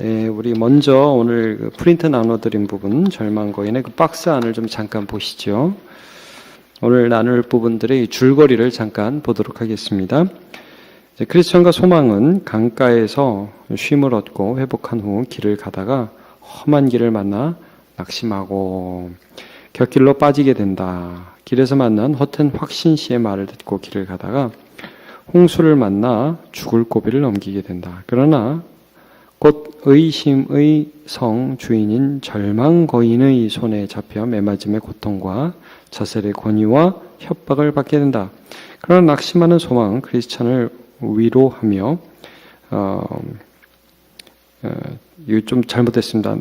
네, 우리 먼저 오늘 그 프린트 나눠드린 부분 절망거인의 그 박스 안을 좀 잠깐 보시죠. 오늘 나눌 부분들의 줄거리를 잠깐 보도록 하겠습니다. 크리스천과 소망은 강가에서 쉼을 얻고 회복한 후 길을 가다가 험한 길을 만나 낙심하고 곁길로 빠지게 된다. 길에서 만난 허튼 확신 씨의 말을 듣고 길을 가다가 홍수를 만나 죽을 고비를 넘기게 된다. 그러나 곧 의심의 성 주인인 절망거인의 손에 잡혀 매맞음의 고통과 자살의 권위와 협박을 받게 된다. 그러나 낙심하는 소망은 크리스천을 위로하며 이거 좀 잘못됐습니다.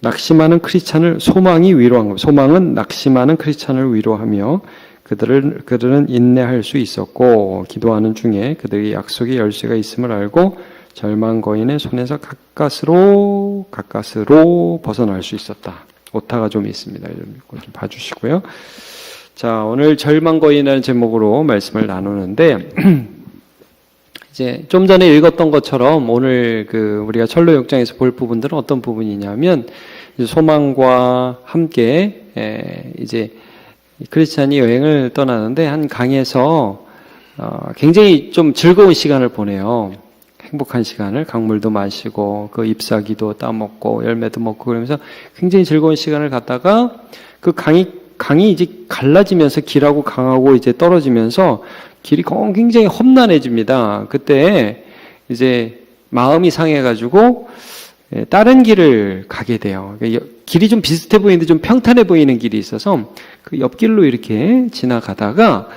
낙심하는 크리스천을 소망이 위로한 겁니다. 소망은 낙심하는 크리스천을 위로하며 그들은 인내할 수 있었고 기도하는 중에 그들의 약속의 열쇠가 있음을 알고 절망거인의 손에서 가까스로 벗어날 수 있었다. 오타가 좀 있습니다. 이거 좀 봐주시고요. 자, 오늘 절망거인이라는 제목으로 말씀을 나누는데 이제 좀 전에 읽었던 것처럼 오늘 우리가 철로 6장에서 볼 부분들은 어떤 부분이냐면 소망과 함께 이제 크리스찬이 여행을 떠나는데 한 강에서 굉장히 좀 즐거운 시간을 보내요. 행복한 시간을, 강물도 마시고 그 잎사귀도 따먹고 열매도 먹고 그러면서 굉장히 즐거운 시간을 갖다가 그 강이 이제 갈라지면서 길하고 강하고 이제 떨어지면서 길이 굉장히 험난해집니다. 그때 이제 마음이 상해가지고 다른 길을 가게 돼요. 길이 좀 비슷해 보이는데 좀 평탄해 보이는 길이 있어서 그 옆길로 이렇게 지나가다가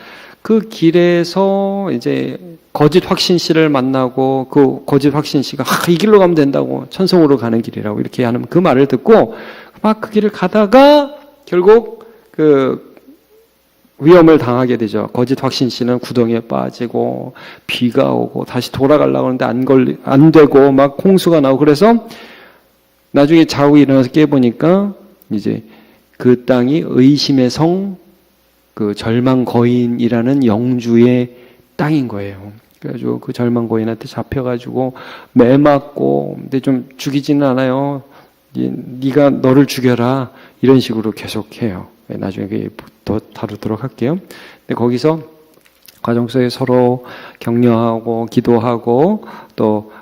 그 길에서 이제 거짓 확신 씨를 만나고 그 거짓 확신 씨가 이 길로 가면 된다고 천성으로 가는 길이라고 이렇게 하는 그 말을 듣고 막 그 길을 가다가 결국 그 위험을 당하게 되죠. 거짓 확신 씨는 구덩이에 빠지고 비가 오고 다시 돌아가려고 하는데 안 되고 막 홍수가 나고 그래서 나중에 자고 일어나서 깨보니까 이제 그 땅이 의심의 성 그 절망거인이라는 영주의 땅인 거예요. 그래가지고 그 절망거인한테 잡혀가지고 매맞고 근데 좀 죽이지는 않아요. 네가 너를 죽여라 이런 식으로 계속해요. 나중에 더 다루도록 할게요. 근데 거기서 과정 속에 서로 격려하고 기도하고 또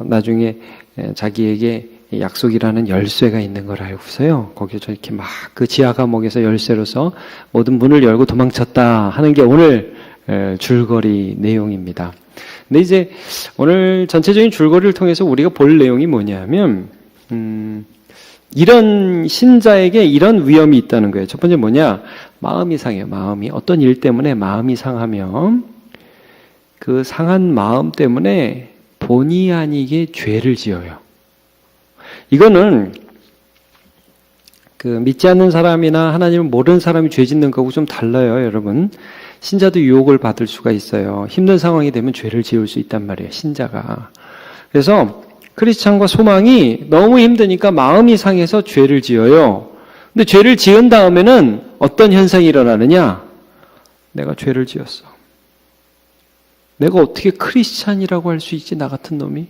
나중에 자기에게 약속이라는 열쇠가 있는 걸 알고서요. 거기서 이렇게 막 그 지하 감옥에서 열쇠로서 모든 문을 열고 도망쳤다 하는 게 오늘 줄거리 내용입니다. 근데 이제 오늘 전체적인 줄거리를 통해서 우리가 볼 내용이 뭐냐면 이런 신자에게 이런 위험이 있다는 거예요. 첫 번째 뭐냐? 마음이 상해요. 마음이 어떤 일 때문에 마음이 상하면 그 상한 마음 때문에 본의 아니게 죄를 지어요. 이거는 그 믿지 않는 사람이나 하나님을 모르는 사람이 죄 짓는 거하고 좀 달라요, 여러분. 신자도 유혹을 받을 수가 있어요. 힘든 상황이 되면 죄를 지을 수 있단 말이에요, 신자가. 그래서 크리스찬과 소망이 너무 힘드니까 마음이 상해서 죄를 지어요. 근데 죄를 지은 다음에는 어떤 현상이 일어나느냐? 내가 죄를 지었어. 내가 어떻게 크리스찬이라고 할 수 있지, 나 같은 놈이?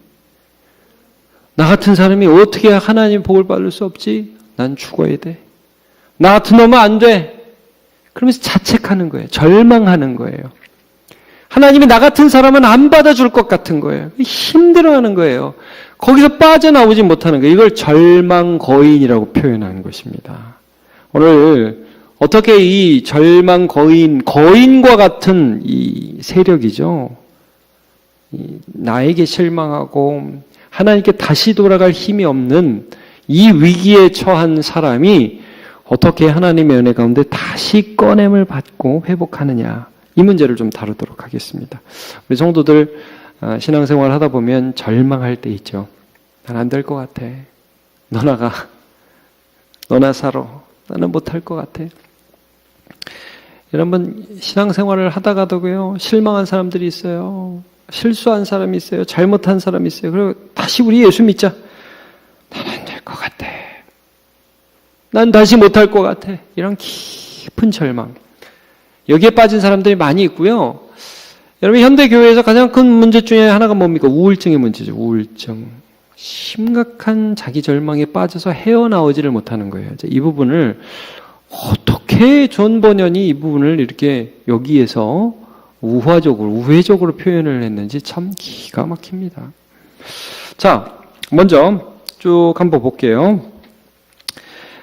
나 같은 사람이 어떻게 하나님 복을 받을 수 없지? 난 죽어야 돼. 나 같은 놈은 안 돼. 그러면서 자책하는 거예요. 절망하는 거예요. 하나님이 나 같은 사람은 안 받아줄 것 같은 거예요. 힘들어하는 거예요. 거기서 빠져나오지 못하는 거예요. 이걸 절망거인이라고 표현하는 것입니다. 오늘 어떻게 이 거인과 같은 이 세력이죠. 나에게 실망하고 하나님께 다시 돌아갈 힘이 없는 이 위기에 처한 사람이 어떻게 하나님의 은혜 가운데 다시 꺼냄을 받고 회복하느냐. 이 문제를 좀 다루도록 하겠습니다. 우리 성도들 신앙생활 하다 보면 절망할 때 있죠. 난 안 될 것 같아. 너나 가. 너나 살아. 나는 못할 것 같아. 여러분 신앙생활을 하다가도요 실망한 사람들이 있어요. 실수한 사람이 있어요. 잘못한 사람이 있어요. 그리고 다시 우리 예수 믿자. 난 안 될 것 같아. 난 다시 못할 것 같아. 이런 깊은 절망. 여기에 빠진 사람들이 많이 있고요. 여러분 현대교회에서 가장 큰 문제 중에 하나가 뭡니까? 우울증의 문제죠. 우울증. 심각한 자기 절망에 빠져서 헤어나오지를 못하는 거예요. 이 부분을 어떻게 존 버년이 이 부분을 이렇게 여기에서 우회적으로 표현을 했는지 참 기가 막힙니다. 자, 먼저 쭉 한번 볼게요.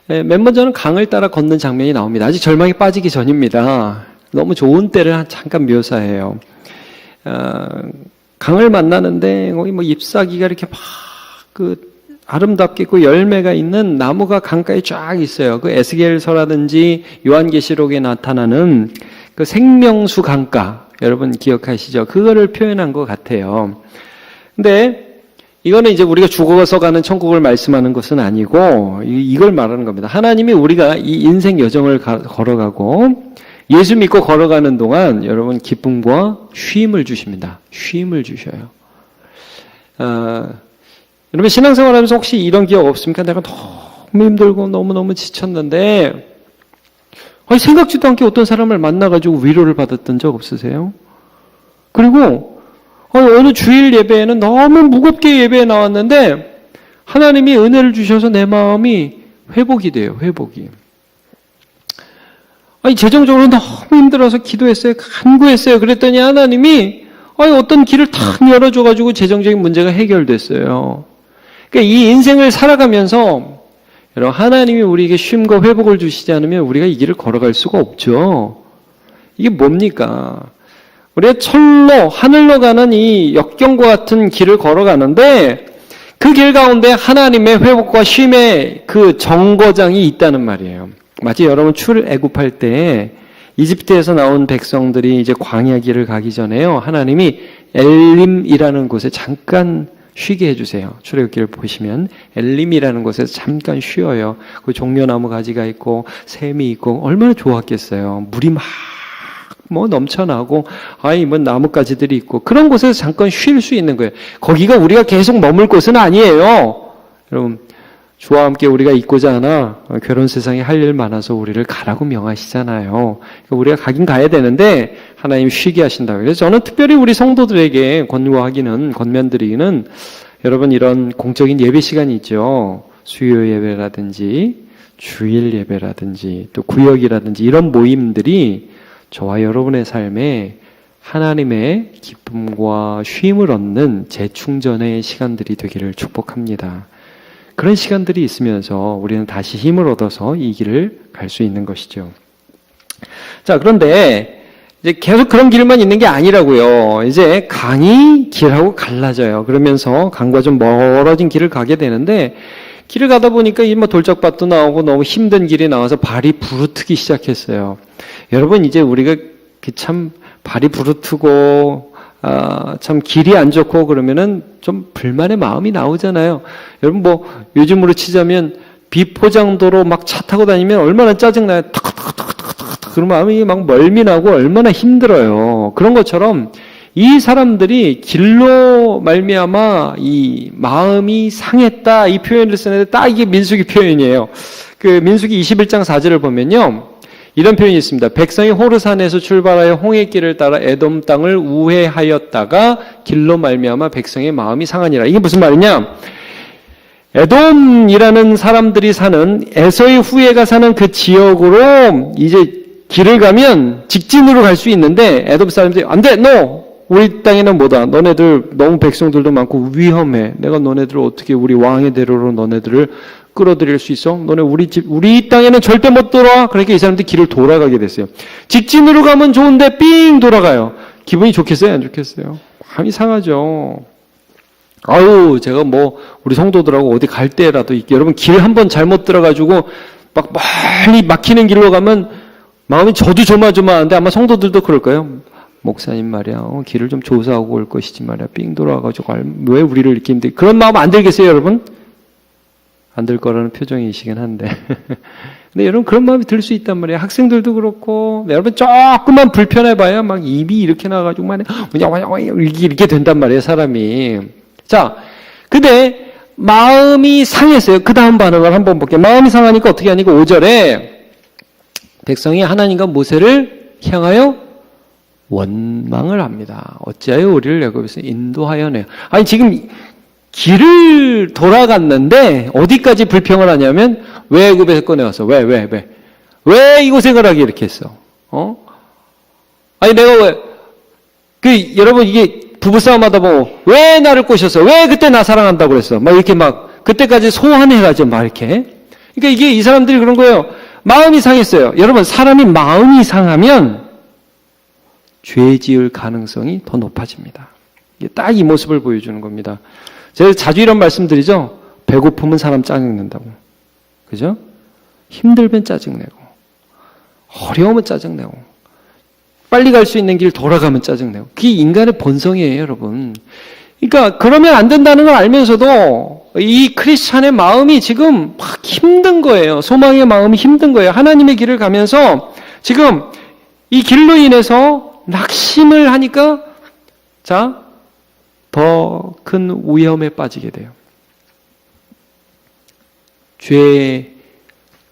맨 먼저는 강을 따라 걷는 장면이 나옵니다. 아직 절망에 빠지기 전입니다. 너무 좋은 때를 잠깐 묘사해요. 강을 만나는데 거기 뭐 잎사귀가 이렇게 막 아름답게 있고 열매가 있는 나무가 강가에 쫙 있어요. 그 에스겔서라든지 요한계시록에 나타나는 그 생명수 강가, 여러분 기억하시죠? 그거를 표현한 것 같아요. 근데 이거는 이제 우리가 죽어서 가는 천국을 말씀하는 것은 아니고 이걸 말하는 겁니다. 하나님이 우리가 이 인생 여정을 걸어가고 예수 믿고 걸어가는 동안 여러분 기쁨과 쉼을 주십니다. 쉼을 주셔요. 여러분 신앙생활 하면서 혹시 이런 기억 없습니까? 내가 너무 힘들고 너무너무 지쳤는데 생각지도 않게 어떤 사람을 만나가지고 위로를 받았던 적 없으세요? 그리고 어느 주일 예배에는 너무 무겁게 예배에 나왔는데 하나님이 은혜를 주셔서 내 마음이 회복이 돼요. 회복이. 재정적으로 너무 힘들어서 기도했어요. 간구했어요. 그랬더니 하나님이 어떤 길을 탁 열어줘가지고 재정적인 문제가 해결됐어요. 그러니까 이 인생을 살아가면서 여러분 하나님이 우리에게 쉼과 회복을 주시지 않으면 우리가 이 길을 걸어갈 수가 없죠. 이게 뭡니까? 우리가 철로 하늘로 가는 이 역경과 같은 길을 걸어가는데 그 길 가운데 하나님의 회복과 쉼의 그 정거장이 있다는 말이에요. 마치 여러분 출애굽할 때 이집트에서 나온 백성들이 이제 광야 길을 가기 전에요. 하나님이 엘림이라는 곳에 잠깐 쉬게 해주세요. 출애굽기를 보시면 엘림이라는 곳에서 잠깐 쉬어요. 그 종려나무 가지가 있고 샘이 있고 얼마나 좋았겠어요. 물이 막 넘쳐나고 나뭇가지들이 있고 그런 곳에서 잠깐 쉴 수 있는 거예요. 거기가 우리가 계속 머물 곳은 아니에요. 여러분 주와 함께 우리가 있고자 하나 괴로운 세상에 할 일 많아서 우리를 가라고 명하시잖아요. 그러니까 우리가 가긴 가야 되는데 하나님 쉬게 하신다고. 그래서 저는 특별히 우리 성도들에게 권면드리기는 여러분 이런 공적인 예배 시간이 있죠. 수요 예배라든지 주일 예배라든지 또 구역이라든지 이런 모임들이 저와 여러분의 삶에 하나님의 기쁨과 쉼을 얻는 재충전의 시간들이 되기를 축복합니다. 그런 시간들이 있으면서 우리는 다시 힘을 얻어서 이 길을 갈 수 있는 것이죠. 자, 그런데 이제 계속 그런 길만 있는 게 아니라고요. 이제 강이 길하고 갈라져요. 그러면서 강과 좀 멀어진 길을 가게 되는데 길을 가다 보니까 돌짝밭도 나오고 너무 힘든 길이 나와서 발이 부르트기 시작했어요. 여러분 이제 우리가 참 발이 부르트고 참 길이 안 좋고 그러면은 좀 불만의 마음이 나오잖아요. 여러분 요즘으로 치자면 비포장도로 막 차 타고 다니면 얼마나 짜증나요. 탁탁탁탁탁 그런 마음이 막 멀미나고 얼마나 힘들어요. 그런 것처럼 이 사람들이 길로 말미암아 이 마음이 상했다 이 표현을 쓰는데 딱 이게 민수기 표현이에요. 그 민수기 21장 4절을 보면요. 이런 표현이 있습니다. 백성이 호르산에서 출발하여 홍해길을 따라 에돔 땅을 우회하였다가 길로 말미암아 백성의 마음이 상하니라. 이게 무슨 말이냐? 에돔이라는 사람들이 사는 에서의 후예가 사는 그 지역으로 이제 길을 가면 직진으로 갈 수 있는데 에돔 사람들이 안 돼! 너! 우리 땅에는 뭐다? 너네들 너무 백성들도 많고 위험해. 내가 너네들을 어떻게 우리 왕의 대로로 너네들을 끌어들일 수 있어? 너네 우리 땅에는 절대 못 돌아와. 그러니까 이 사람들이 길을 돌아가게 됐어요. 직진으로 가면 좋은데 삥 돌아가요. 기분이 좋겠어요? 안 좋겠어요? 마음이 상하죠. 제가 우리 성도들하고 어디 갈 때라도 여러분 길 한번 잘못 들어가지고 막 멀리 막히는 길로 가면 마음이 저도 조마조마한데 아마 성도들도 그럴 거예요. 목사님 말이야, 길을 좀 조사하고 올 것이지 말이야. 삥 돌아가지고 왜 우리를 이렇게 힘들게 그런 마음 안 들겠어요, 여러분? 안 들 거라는 표정이시긴 한데. 근데 여러분 그런 마음이 들 수 있단 말이에요. 학생들도 그렇고 여러분 조금만 불편해봐야 막 입이 이렇게 나가지고 막 이렇게 된단 말이에요, 사람이. 자, 근데 마음이 상했어요. 그 다음 반응을 한번 볼게요. 마음이 상하니까 어떻게 하니까 5절에 백성이 하나님과 모세를 향하여 원망을 합니다. 어찌하여 우리를 애굽에서 인도하여내요. 지금 길을 돌아갔는데 어디까지 불평을 하냐면 왜 애굽에서 꺼내왔어? 왜 이곳에 가라게 이렇게 했어? 아니 내가 왜 여러분 이게 부부싸움 하다 보면 왜 나를 꼬셨어? 왜 그때 나 사랑한다고 그랬어? 막 이렇게 막 그때까지 소환해가지고 막 이렇게. 그러니까 이게 이 사람들이 그런 거예요. 마음이 상했어요. 여러분 사람이 마음이 상하면 죄 지을 가능성이 더 높아집니다. 이게 딱 이 모습을 보여주는 겁니다. 제가 자주 이런 말씀드리죠. 배고프면 사람 짜증낸다고. 그죠? 힘들면 짜증내고 어려우면 짜증내고 빨리 갈 수 있는 길 돌아가면 짜증내고 그게 인간의 본성이에요, 여러분. 그러니까 그러면 안 된다는 걸 알면서도 이 크리스찬의 마음이 지금 막 힘든 거예요. 소망의 마음이 힘든 거예요. 하나님의 길을 가면서 지금 이 길로 인해서 낙심을 하니까 자, 더 큰 위험에 빠지게 돼요.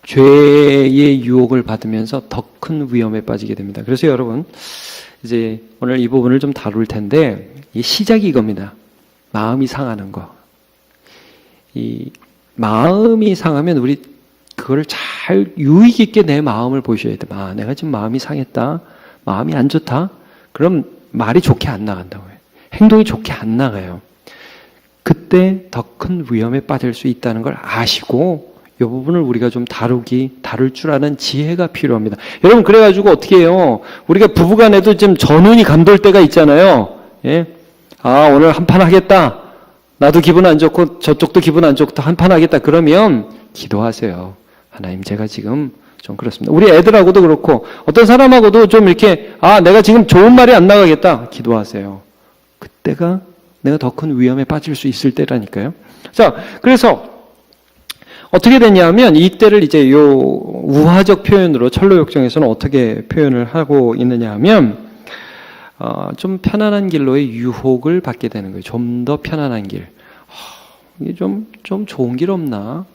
죄의 유혹을 받으면서 더 큰 위험에 빠지게 됩니다. 그래서 여러분, 이제 오늘 이 부분을 좀 다룰 텐데, 이 시작이 이겁니다. 마음이 상하는 거. 이 마음이 상하면 우리 그거를 잘 유익 있게 내 마음을 보셔야 돼. 아, 내가 지금 마음이 상했다. 마음이 안 좋다. 그럼 말이 좋게 안 나간다고요. 행동이 좋게 안 나가요. 그때 더 큰 위험에 빠질 수 있다는 걸 아시고 이 부분을 우리가 좀 다룰 줄 아는 지혜가 필요합니다. 여러분 그래가지고 어떻게 해요? 우리가 부부간에도 좀 전운이 감돌 때가 있잖아요. 예? 아 오늘 한판 하겠다. 나도 기분 안 좋고 저쪽도 기분 안 좋고 한판 하겠다. 그러면 기도하세요. 하나님 제가 지금 좀 그렇습니다. 우리 애들하고도 그렇고 어떤 사람하고도 좀 이렇게 아 내가 지금 좋은 말이 안 나가겠다. 기도하세요. 그때가 내가 더 큰 위험에 빠질 수 있을 때라니까요. 자, 그래서 어떻게 되냐면 이때를 이제 요 우화적 표현으로 철로역정에서는 어떻게 표현을 하고 있느냐 하면 좀 편안한 길로의 유혹을 받게 되는 거예요. 좀 더 편안한 길. 이게 좀 좋은 길 없나?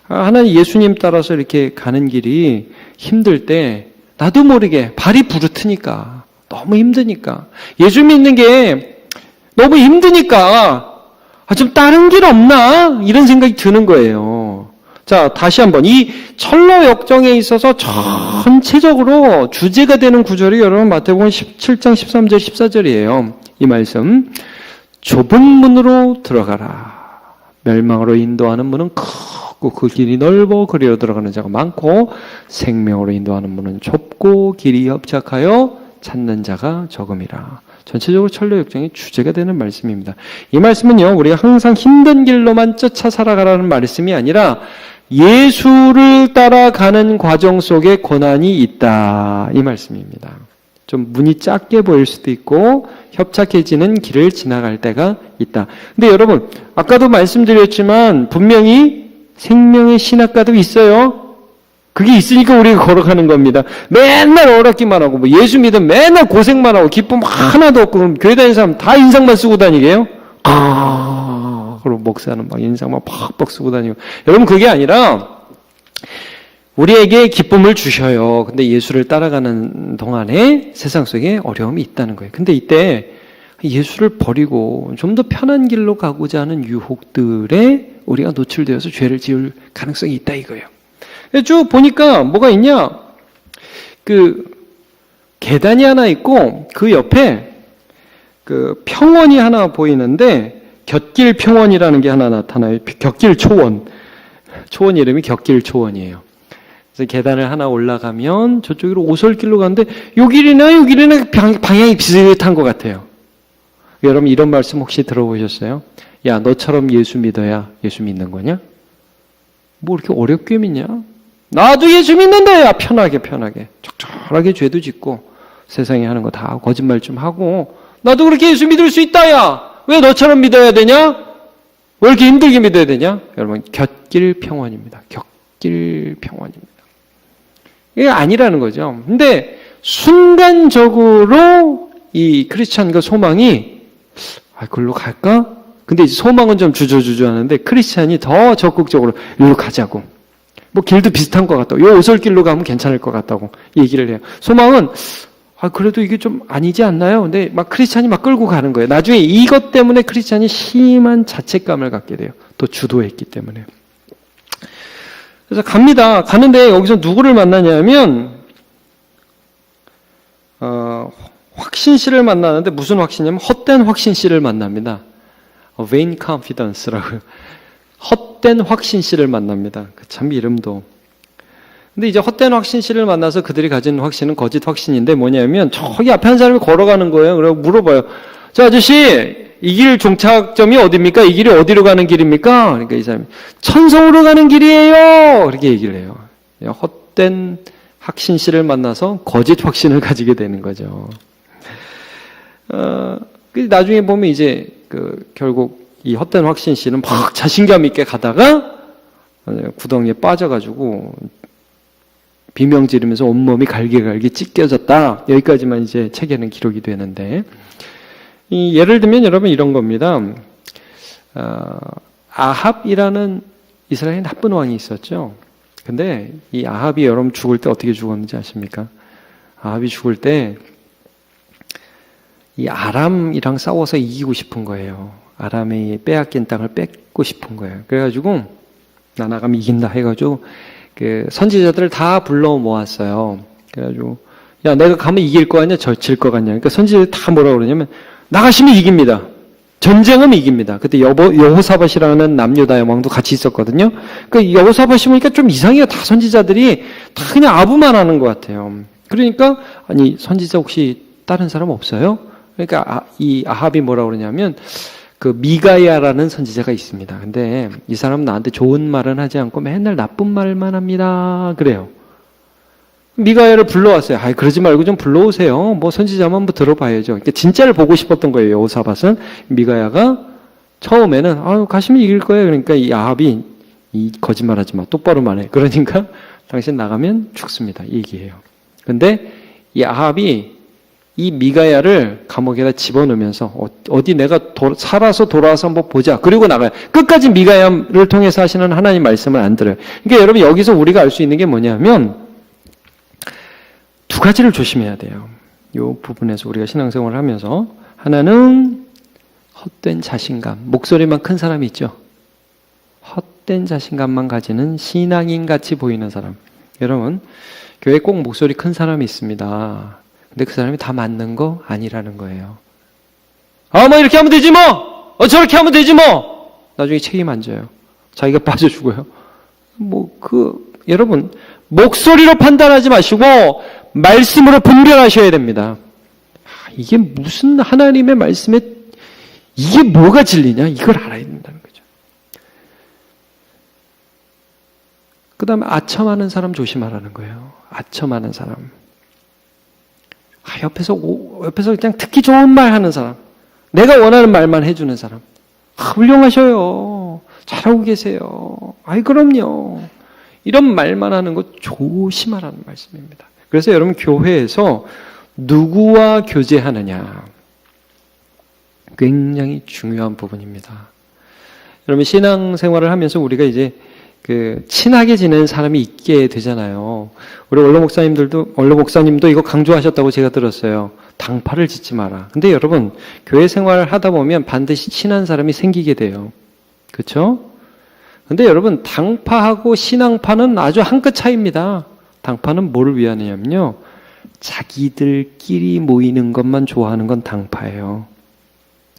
하나님 예수님 따라서 이렇게 가는 길이 힘들 때 나도 모르게 발이 부르트니까 너무 힘드니까 예수 믿는 게 너무 힘드니까 좀 다른 길 없나? 이런 생각이 드는 거예요. 자, 다시 한번 이 철로 역정에 있어서 전체적으로 주제가 되는 구절이 여러분 마태복음 17장 13절 14절이에요. 이 말씀 좁은 문으로 들어가라. 멸망으로 인도하는 문은 크고 그 길이 넓어 그리로 들어가는 자가 많고 생명으로 인도하는 문은 좁고 길이 협착하여 찾는 자가 적음이라. 전체적으로 철로 역정의 주제가 되는 말씀입니다. 이 말씀은요, 우리가 항상 힘든 길로만 쫓아 살아가라는 말씀이 아니라 예수를 따라가는 과정 속에 고난이 있다. 이 말씀입니다. 좀 문이 작게 보일 수도 있고 협착해지는 길을 지나갈 때가 있다. 근데 여러분, 아까도 말씀드렸지만 분명히 생명의 신학과도 있어요. 그게 있으니까 우리가 걸어가는 겁니다. 맨날 어렵기만 하고, 뭐 예수 믿으면 맨날 고생만 하고, 기쁨 하나도 없고, 그럼 교회 다니는 사람 다 인상만 쓰고 다니게요? 그리고 목사는 막 인상만 팍팍 쓰고 다니고. 여러분, 그게 아니라, 우리에게 기쁨을 주셔요. 근데 예수를 따라가는 동안에 세상 속에 어려움이 있다는 거예요. 근데 이때 예수를 버리고 좀 더 편한 길로 가고자 하는 유혹들에 우리가 노출되어서 죄를 지을 가능성이 있다 이거예요. 쭉 보니까 뭐가 있냐? 그 계단이 하나 있고 그 옆에 그 평원이 하나 보이는데 곁길 평원이라는 게 하나 나타나요. 곁길 초원. 초원 이름이 곁길 초원이에요. 그래서 계단을 하나 올라가면 저쪽으로 오솔길로 가는데 요 길이나 요 길이나 방향이 비슷한 것 같아요. 여러분 이런 말씀 혹시 들어보셨어요? 야 너처럼 예수 믿어야 예수 믿는 거냐? 뭐 이렇게 어렵게 믿냐? 나도 예수 믿는다. 야 편하게 적절하게 죄도 짓고 세상에 하는 거 다 거짓말 좀 하고 나도 그렇게 예수 믿을 수 있다. 야 왜 너처럼 믿어야 되냐? 왜 이렇게 힘들게 믿어야 되냐? 여러분 곁길 평원입니다. 곁길 평원입니다. 이게 아니라는 거죠. 근데 순간적으로 이 크리스찬과 소망이 글로 갈까? 근데 이제 소망은 좀 주저하는데 크리스찬이 더 적극적으로 일로 가자고. 뭐 길도 비슷한 것 같다고. 요 오솔길로 가면 괜찮을 것 같다고 얘기를 해요. 소망은 그래도 이게 좀 아니지 않나요? 근데 막 크리스찬이 막 끌고 가는 거예요. 나중에 이것 때문에 크리스찬이 심한 자책감을 갖게 돼요. 또 주도했기 때문에. 그래서 갑니다. 가는데 여기서 누구를 만나냐면, 확신 씨를 만나는데 무슨 확신이냐면 헛된 확신 씨를 만납니다. vain confidence라고요. 헛된 확신 씨를 만납니다. 참 이름도. 근데 이제 헛된 확신 씨를 만나서 그들이 가진 확신은 거짓 확신인데 뭐냐면 저기 앞에 한 사람이 걸어가는 거예요. 그리고 물어봐요. 저 아저씨, 이 길 종착점이 어디입니까? 이 길이 어디로 가는 길입니까? 그러니까 이 사람이 천성으로 가는 길이에요. 그렇게 얘기를 해요. 헛된 확신 씨를 만나서 거짓 확신을 가지게 되는 거죠. 나중에 보면 이제 결국 이 헛된 확신 씨는 막 자신감 있게 가다가 구덩이에 빠져가지고 비명 지르면서 온몸이 갈기갈기 찢겨졌다. 여기까지만 이제 책에는 기록이 되는데, 예를 들면 여러분 이런 겁니다. 아합이라는 이스라엘의 나쁜 왕이 있었죠. 근데 이 아합이 여러분 죽을 때 어떻게 죽었는지 아십니까? 아합이 죽을 때 이 아람이랑 싸워서 이기고 싶은 거예요. 아람이 빼앗긴 땅을 뺏고 싶은 거예요. 그래가지고 나 나가면 이긴다 해가지고 선지자들을 다 불러 모았어요. 그래가지고 야 내가 가면 이길 거 아니야? 저 질 거 같냐? 그러니까 선지자들이 다 뭐라 그러냐면 나가시면 이깁니다. 전쟁은 이깁니다. 그때 여호사밧이라는 남유다의 왕도 같이 있었거든요. 그 여호사밧이 보니까 좀 이상해요. 다 선지자들이 다 그냥 아부만 하는 것 같아요. 그러니까 아니 선지자 혹시 다른 사람 없어요? 그러니까 이 아합이 뭐라 그러냐면 미가야라는 선지자가 있습니다. 근데 이 사람 나한테 좋은 말은 하지 않고 맨날 나쁜 말만 합니다. 그래요. 미가야를 불러왔어요. 그러지 말고 좀 불러오세요. 뭐 선지자만 한번 들어봐야죠. 그러니까 진짜를 보고 싶었던 거예요. 여호사밧은. 미가야가 처음에는 가시면 이길 거예요. 그러니까 이 아합이 이 거짓말하지 마. 똑바로 말해. 그러니까 당신 나가면 죽습니다. 이 얘기예요. 근데 이 아합이 이 미가야를 감옥에다 집어넣으면서 어디 내가 살아서 돌아와서 한번 보자. 그리고 나가요. 끝까지 미가야를 통해서 하시는 하나님 말씀을 안 들어요. 그러니까 여러분 여기서 우리가 알 수 있는 게 뭐냐면 두 가지를 조심해야 돼요. 이 부분에서 우리가 신앙생활을 하면서 하나는 헛된 자신감. 목소리만 큰 사람이 있죠. 헛된 자신감만 가지는 신앙인 같이 보이는 사람. 여러분 교회에 꼭 목소리 큰 사람이 있습니다. 근데 그 사람이 다 맞는 거 아니라는 거예요. 뭐 이렇게 하면 되지 뭐! 저렇게 하면 되지 뭐! 나중에 책임 안 져요. 자기가 빠져 죽어요. 여러분, 목소리로 판단하지 마시고, 말씀으로 분별하셔야 됩니다. 이게 무슨 하나님의 말씀에, 이게 뭐가 진리냐? 이걸 알아야 된다는 거죠. 그 다음에 아첨하는 사람 조심하라는 거예요. 아첨하는 사람. 옆에서 그냥 듣기 좋은 말 하는 사람. 내가 원하는 말만 해주는 사람. 훌륭하셔요. 잘하고 계세요. 그럼요. 이런 말만 하는 거 조심하라는 말씀입니다. 그래서 여러분 교회에서 누구와 교제하느냐. 굉장히 중요한 부분입니다. 여러분 신앙생활을 하면서 우리가 이제 친하게 지내는 사람이 있게 되잖아요. 우리 원로 목사님도 이거 강조하셨다고 제가 들었어요. 당파를 짓지 마라. 근데 여러분, 교회 생활을 하다 보면 반드시 친한 사람이 생기게 돼요. 그렇죠? 근데 여러분, 당파하고 신앙파는 아주 한 끗 차이입니다. 당파는 뭐를 위하느냐면요. 자기들끼리 모이는 것만 좋아하는 건 당파예요.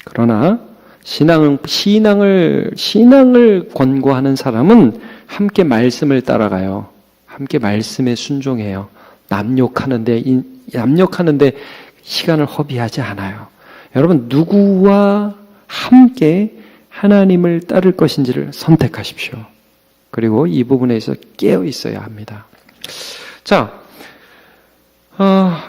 그러나 신앙을 권고하는 사람은 함께 말씀을 따라가요. 함께 말씀에 순종해요. 남욕하는데 시간을 허비하지 않아요. 여러분 누구와 함께 하나님을 따를 것인지를 선택하십시오. 그리고 이 부분에 있어서 깨어 있어야 합니다. 자,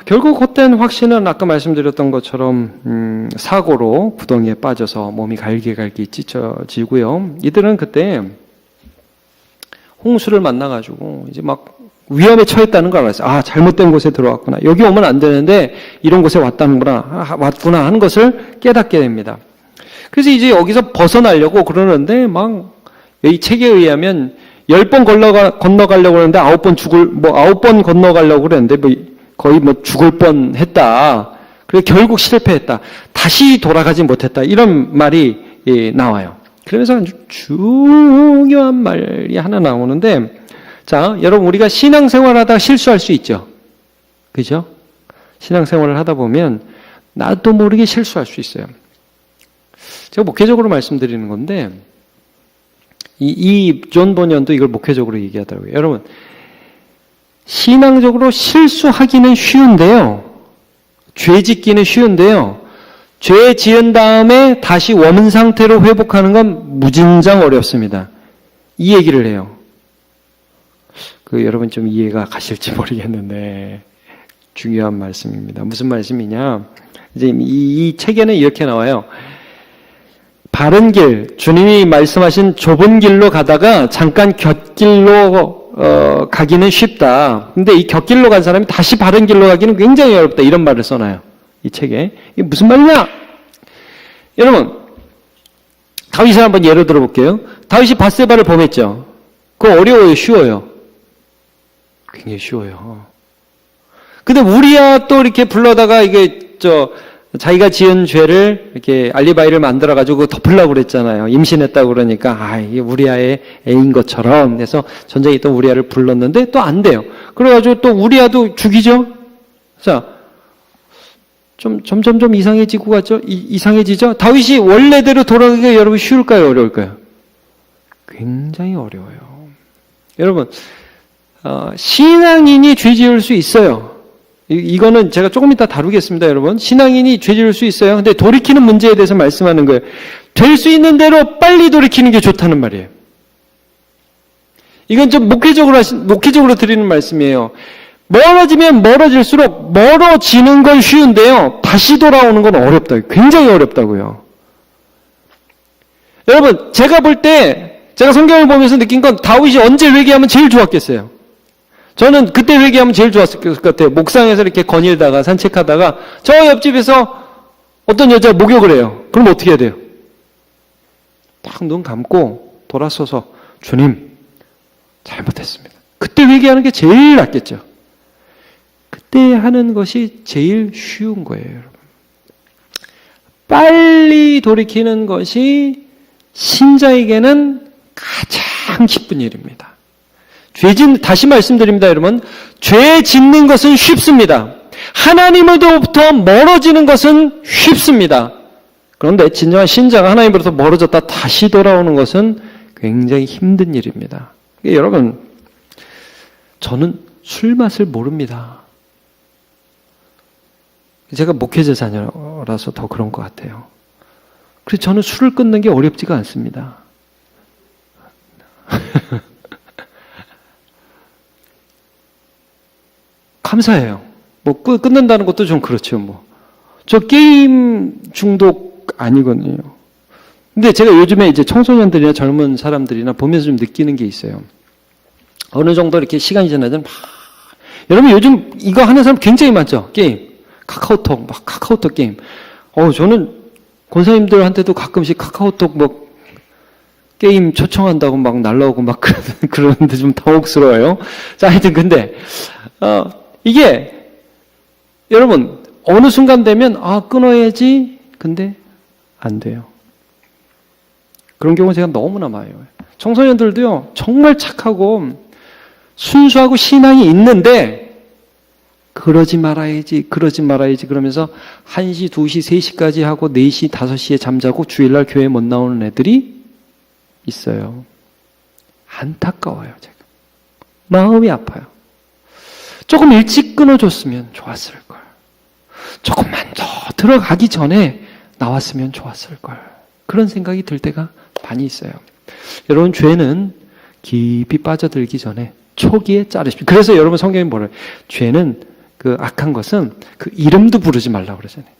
결국 헛된 확신은 아까 말씀드렸던 것처럼 사고로 구덩이에 빠져서 몸이 갈기갈기 찢어지고요. 이들은 그때 홍수를 만나가지고 이제 막 위험에 처했다는 걸 알았어요. 잘못된 곳에 들어왔구나. 여기 오면 안 되는데 이런 곳에 왔구나 하는 것을 깨닫게 됩니다. 그래서 이제 여기서 벗어나려고 그러는데 막 이 책에 의하면 10번 건너가려고 그러는데 9번 9번 건너가려고 그랬는데 거의 뭐 죽을 뻔했다. 그래 결국 실패했다. 다시 돌아가지 못했다. 이런 말이 나와요. 그러면서 아주 중요한 말이 하나 나오는데, 자, 여러분 우리가 신앙생활하다가 실수할 수 있죠. 그죠? 신앙생활을 하다 보면 나도 모르게 실수할 수 있어요. 제가 목회적으로 말씀드리는 건데, 이 존 버년도 이걸 목회적으로 얘기하더라고요. 여러분, 신앙적으로 실수하기는 쉬운데요. 죄 짓기는 쉬운데요. 죄 지은 다음에 다시 원인 상태로 회복하는 건 무진장 어렵습니다. 이 얘기를 해요. 여러분 좀 이해가 가실지 모르겠는데 중요한 말씀입니다. 무슨 말씀이냐? 이제 이 책에는 이렇게 나와요. 바른 길, 주님이 말씀하신 좁은 길로 가다가 잠깐 곁길로 가기는 쉽다. 근데 이 곁길로 간 사람이 다시 바른 길로 가기는 굉장히 어렵다. 이런 말을 써놔요. 이 책에. 이게 무슨 말이냐? 여러분, 다윗을 한번 예로 들어볼게요. 다윗이 밧세바를 범했죠. 그거 어려워요? 쉬워요? 굉장히 쉬워요. 근데 우리야 또 이렇게 불러다가 자기가 지은 죄를 이렇게 알리바이를 만들어가지고 덮으려고 그랬잖아요. 임신했다고 그러니까, 이게 우리아의 애인 것처럼. 그래서 전쟁에 있던 우리아를 불렀는데 또 안 돼요. 그래가지고 또 우리아도 죽이죠? 자, 점점 이상해지고 갔죠? 이상해지죠? 다윗이 원래대로 돌아가기가 여러분 쉬울까요? 어려울까요? 굉장히 어려워요. 여러분, 신앙인이 죄 지을 수 있어요. 이거는 제가 조금 이따 다루겠습니다, 여러분. 신앙인이 죄 지을 수 있어요. 근데 돌이키는 문제에 대해서 말씀하는 거예요. 될 수 있는 대로 빨리 돌이키는 게 좋다는 말이에요. 이건 좀 목회적으로 드리는 말씀이에요. 멀어지면 멀어질수록 멀어지는 건 쉬운데요. 다시 돌아오는 건 어렵다. 굉장히 어렵다고요. 여러분, 제가 볼 때, 제가 성경을 보면서 느낀 건 다윗이 언제 회개하면 제일 좋았겠어요. 저는 그때 회개하면 제일 좋았을 것 같아요. 목상에서 이렇게 거닐다가 산책하다가 저 옆집에서 어떤 여자가 목욕을 해요. 그럼 어떻게 해야 돼요? 딱 눈 감고 돌아서서 주님, 잘못했습니다. 그때 회개하는 게 제일 낫겠죠. 그때 하는 것이 제일 쉬운 거예요, 여러분. 빨리 돌이키는 것이 신자에게는 가장 기쁜 일입니다. 다시 말씀드립니다, 여러분. 죄 짓는 것은 쉽습니다. 하나님으로부터 멀어지는 것은 쉽습니다. 그런데 진정한 신자가 하나님으로부터 멀어졌다 다시 돌아오는 것은 굉장히 힘든 일입니다. 여러분, 저는 술 맛을 모릅니다. 제가 목회자 자녀라서 더 그런 것 같아요. 그래서 저는 술을 끊는 게 어렵지가 않습니다. 감사해요. 끊는다는 것도 좀 그렇죠, 저 게임 중독 아니거든요. 근데 제가 요즘에 이제 청소년들이나 젊은 사람들이나 보면서 좀 느끼는 게 있어요. 어느 정도 이렇게 시간이 지나면 여러분 요즘 이거 하는 사람 굉장히 많죠? 게임. 카카오톡 게임. 저는 권사님들한테도 가끔씩 카카오톡 게임 초청한다고 막 날라오고 막 그러는데 좀 당혹스러워요. 자, 하여튼 근데, 이게, 여러분, 어느 순간 되면, 끊어야지. 근데, 안 돼요. 그런 경우 제가 너무나 많아요. 청소년들도요, 정말 착하고, 순수하고 신앙이 있는데, 그러지 말아야지 그러면서 1시, 2시, 3시까지 하고 4시, 5시에 잠자고 주일날 교회 못 나오는 애들이 있어요. 안타까워요, 제가. 마음이 아파요. 조금 일찍 끊어줬으면 좋았을걸. 조금만 더 들어가기 전에 나왔으면 좋았을걸. 그런 생각이 들 때가 많이 있어요. 여러분, 죄는 깊이 빠져들기 전에 초기에 자르십시오. 그래서 여러분 성경이 뭐래요? 죄는 악한 것은 이름도 부르지 말라고 그러잖아요.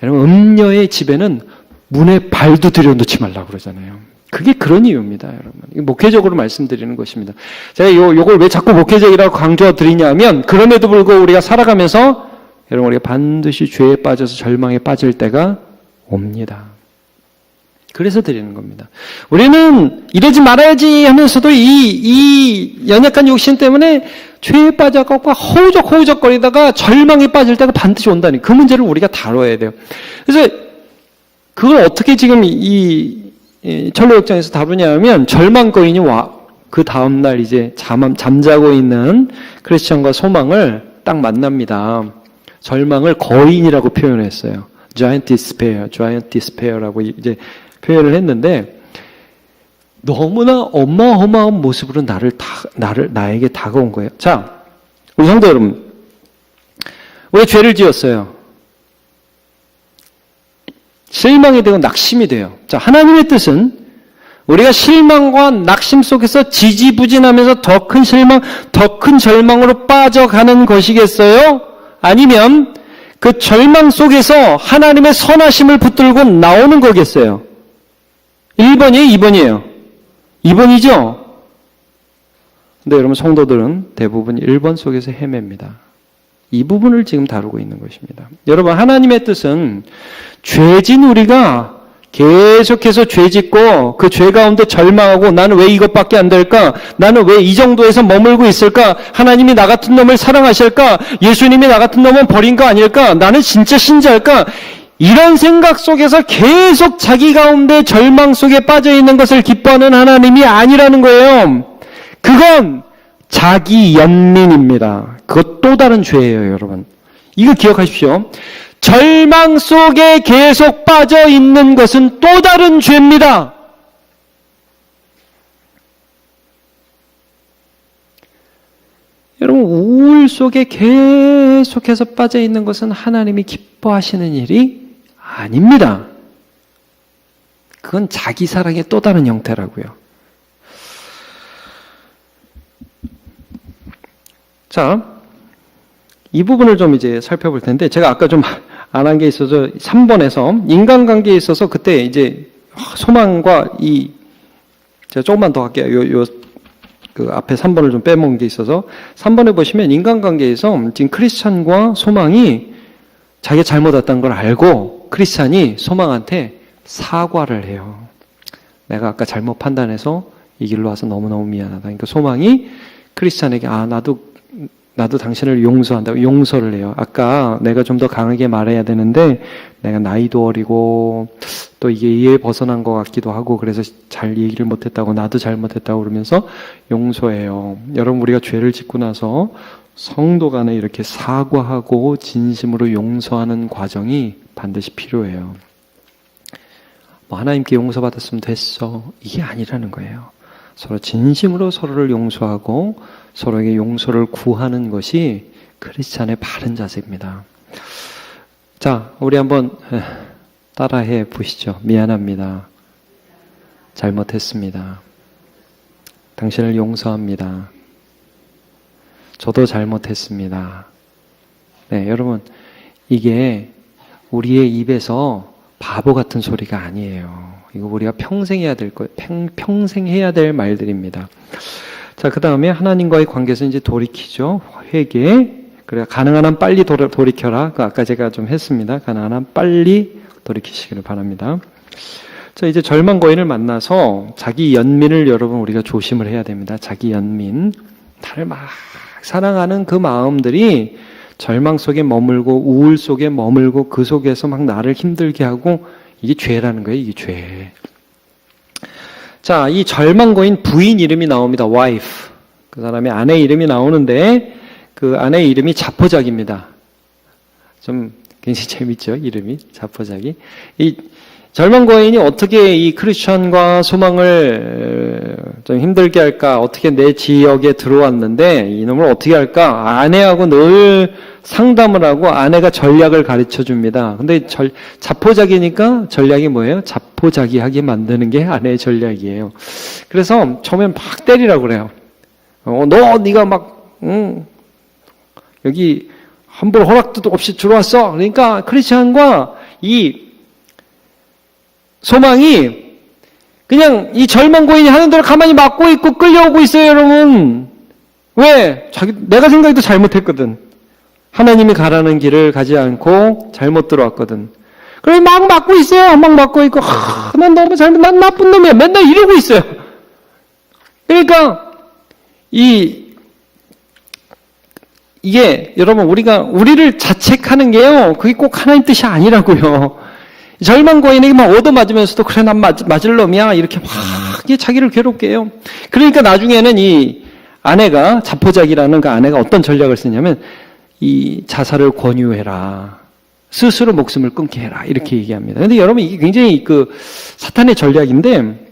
여러분, 음녀의 집에는 문에 발도 들여놓지 말라고 그러잖아요. 그게 그런 이유입니다, 여러분. 목회적으로 말씀드리는 것입니다. 제가 요걸 왜 자꾸 목회적이라고 강조드리냐면, 그럼에도 불구하고 우리가 살아가면서, 여러분, 우리가 반드시 죄에 빠져서 절망에 빠질 때가 옵니다. 그래서 드리는 겁니다. 우리는 이러지 말아야지 하면서도 이 연약한 욕심 때문에 죄에 빠져갖고 허우적허우적거리다가 절망에 빠질 때가 반드시 온다니 그 문제를 우리가 다뤄야 돼요. 그래서 그걸 어떻게 지금 이 철로역정에서 다루냐면 절망 거인이 그 다음날 이제 잠자고 있는 크리스천과 소망을 딱 만납니다. 절망을 거인이라고 표현했어요. Giant Despair라고 이제 표현을 했는데 너무나 어마어마한 모습으로 나에게 다가온 거예요. 자, 우리 성도 여러분, 왜 죄를 지었어요? 실망이 되고 낙심이 돼요. 자, 하나님의 뜻은 우리가 실망과 낙심 속에서 지지부진하면서 더 큰 실망, 더 큰 절망으로 빠져가는 것이겠어요? 아니면 그 절망 속에서 하나님의 선하심을 붙들고 나오는 거겠어요? 1번이에요? 2번이에요? 2번이죠? 근데 여러분 성도들은 대부분 1번 속에서 헤맵니다. 이 부분을 지금 다루고 있는 것입니다. 여러분 하나님의 뜻은 죄진 우리가 계속해서 죄짓고 그 죄 가운데 절망하고 나는 왜 이것밖에 안 될까? 나는 왜 이 정도에서 머물고 있을까? 하나님이 나 같은 놈을 사랑하실까? 예수님이 나 같은 놈은 버린 거 아닐까? 나는 진짜 신자일까? 이런 생각 속에서 계속 자기 가운데 절망 속에 빠져 있는 것을 기뻐하는 하나님이 아니라는 거예요. 그건 자기 연민입니다. 그것 또 다른 죄예요, 여러분. 이거 기억하십시오. 절망 속에 계속 빠져 있는 것은 또 다른 죄입니다. 여러분, 우울 속에 계속해서 빠져 있는 것은 하나님이 기뻐하시는 일이 아닙니다. 그건 자기 사랑의 또 다른 형태라고요. 자, 이 부분을 좀 이제 살펴볼 텐데, 제가 아까 좀 안 한 게 있어서 3번에서 인간관계에 있어서 그때 이제 소망과 제가 조금만 더 할게요. 그 앞에 3번을 좀 빼먹은 게 있어서 3번에 보시면 인간관계에서 지금 크리스찬과 소망이 자기가 잘못했다는 걸 알고 크리스찬이 소망한테 사과를 해요. 내가 아까 잘못 판단해서 이 길로 와서 너무너무 미안하다. 그러니까 소망이 크리스찬에게 나도 당신을 용서한다고 용서를 해요. 아까 내가 좀 더 강하게 말해야 되는데 내가 나이도 어리고 또 이게 이해에 벗어난 것 같기도 하고 그래서 잘 얘기를 못했다고 나도 잘못했다고 그러면서 용서해요. 여러분 우리가 죄를 짓고 나서 성도 간에 이렇게 사과하고 진심으로 용서하는 과정이 반드시 필요해요. 뭐 하나님께 용서받았으면 됐어. 이게 아니라는 거예요. 서로 진심으로 서로를 용서하고 서로에게 용서를 구하는 것이 크리스찬의 바른 자세입니다. 자, 우리 한번 따라해 보시죠. 미안합니다. 잘못했습니다. 당신을 용서합니다. 저도 잘못했습니다. 네, 여러분 이게 우리의 입에서 바보 같은 소리가 아니에요. 이거 우리가 평생 해야 될 거예요. 평생 해야 될 말들입니다. 자, 그 다음에 하나님과의 관계에서 이제 돌이키죠. 회개. 그래, 가능한 한 빨리 돌이켜라. 아까 제가 좀 했습니다. 가능한 한 빨리 돌이키시기를 바랍니다. 자, 이제 절망 거인을 만나서 자기 연민을 여러분 우리가 조심을 해야 됩니다. 자기 연민. 나를 막 사랑하는 그 마음들이 절망 속에 머물고 우울 속에 머물고 그 속에서 막 나를 힘들게 하고 이게 죄라는 거예요. 이게 죄. 자, 이 절망거인 부인 이름이 나옵니다. wife. 그 사람의 아내 이름이 나오는데 그 아내의 이름이 자포자기입니다. 좀 굉장히 재밌죠. 이름이 자포자기. 이 절망거인이 어떻게 이 크리스천과 소망을 좀 힘들게 할까? 어떻게 내 지역에 들어왔는데 이놈을 어떻게 할까? 아내하고 늘 상담을 하고 아내가 전략을 가르쳐 줍니다. 근데 자포자기니까 전략이 뭐예요? 자포자기하게 만드는 게 아내의 전략이에요. 그래서 처음엔 막 때리라고 그래요. 네가 막 여기 함부로 허락도 없이 들어왔어. 그러니까 크리스천과 이 소망이 그냥 이 절망 고인이 하는 대로 가만히 막고 있고 끌려오고 있어요, 여러분. 왜? 내가 생각해도 잘못했거든. 하나님이 가라는 길을 가지 않고 잘못 들어왔거든. 그래 막 막고 있어요. 막 막고 있고 난 너무 난 나쁜 놈이야. 맨날 이러고 있어요. 그러니까 이 이게 여러분 우리를 자책하는 게요. 그게 꼭 하나님 뜻이 아니라고요. 절망 고인에게 막 얻어맞으면서도 그래 난 맞을 놈이야 이렇게 막 자기를 괴롭게 해요. 그러니까 나중에는 이 아내가 자포자기라는 그 아내가 어떤 전략을 쓰냐면 이 자살을 권유해라. 스스로 목숨을 끊게 해라. 이렇게 얘기합니다. 그런데 여러분 이게 굉장히 그 사탄의 전략인데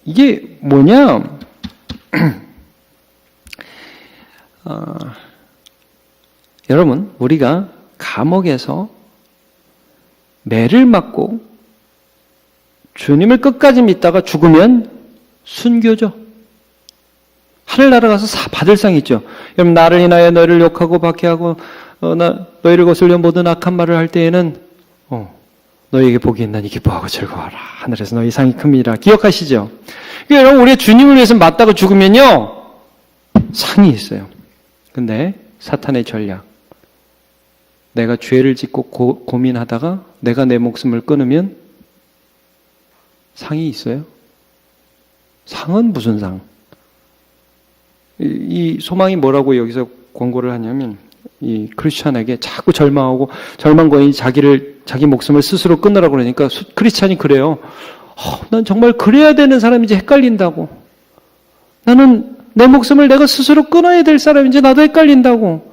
이게 뭐냐? 여러분 우리가 감옥에서 매를 맞고 주님을 끝까지 믿다가 죽으면 순교죠. 하늘나라 가서 받을 상 있죠. 여러분 나를 인하여 너희를 욕하고 박해하고 너희를 거슬려 모든 악한 말을 할 때에는 너희에게 복이 있나니 기뻐하고 즐거워하라. 하늘에서 너희 상이 큽니다. 기억하시죠? 그러니까 여러분 우리가 주님을 위해서 맞다가 죽으면요 상이 있어요. 근데 사탄의 전략, 내가 죄를 짓고 고민하다가 내가 내 목숨을 끊으면 상이 있어요. 상은 무슨 상? 이 소망이 뭐라고 여기서 권고를 하냐면 이 크리스찬에게 자꾸 절망하고 절망거인이 자기 목숨을 스스로 끊으라고 그러니까 크리스찬이 그래요. 난 정말 그래야 되는 사람인지 헷갈린다고. 나는 내 목숨을 내가 스스로 끊어야 될 사람인지 나도 헷갈린다고.